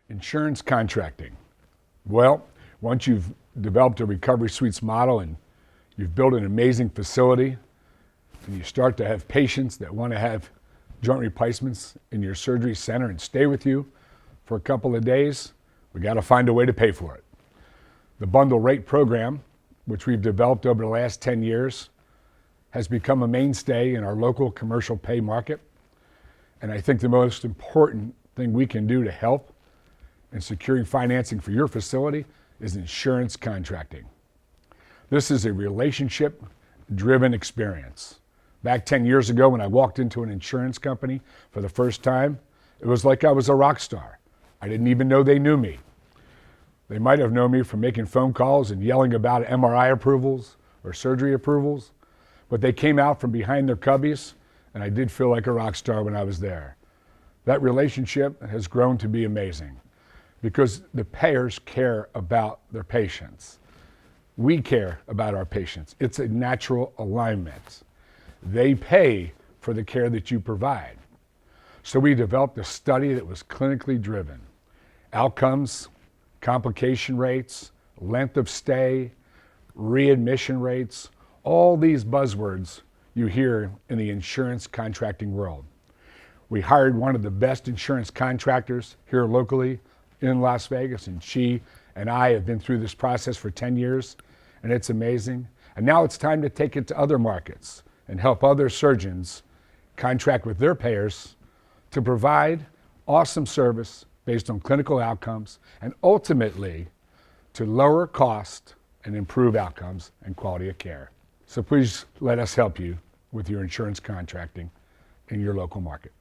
Insurance contracting. Well, once you've developed a recovery suites model and you've built an amazing facility and you start to have patients that want to have joint replacements in your surgery center and stay with you for a couple of days, we got to find a way to pay for it. The bundle rate program, which we've developed over the last 10 years, has become a mainstay in our local commercial pay market. And I think the most important thing we can do to help in securing financing for your facility is insurance contracting. This is a relationship-driven experience. Back 10 years ago when I walked into an insurance company for the first time, it was like I was a rock star. I didn't even know they knew me. They might have known me from making phone calls and yelling about MRI approvals or surgery approvals, but they came out from behind their cubbies, and I did feel like a rock star when I was there. That relationship has grown to be amazing because the payers care about their patients. We care about our patients. It's a natural alignment. They pay for the care that you provide. So we developed a study that was clinically driven. Outcomes, complication rates, length of stay, readmission rates, all these buzzwords you hear in the insurance contracting world. We hired one of the best insurance contractors here locally in Las Vegas, and she and I have been through this process for 10 years, and it's amazing. And now it's time to take it to other markets and help other surgeons contract with their payers to provide awesome service based on clinical outcomes and ultimately to lower cost and improve outcomes and quality of care. So please let us help you with your insurance contracting in your local market.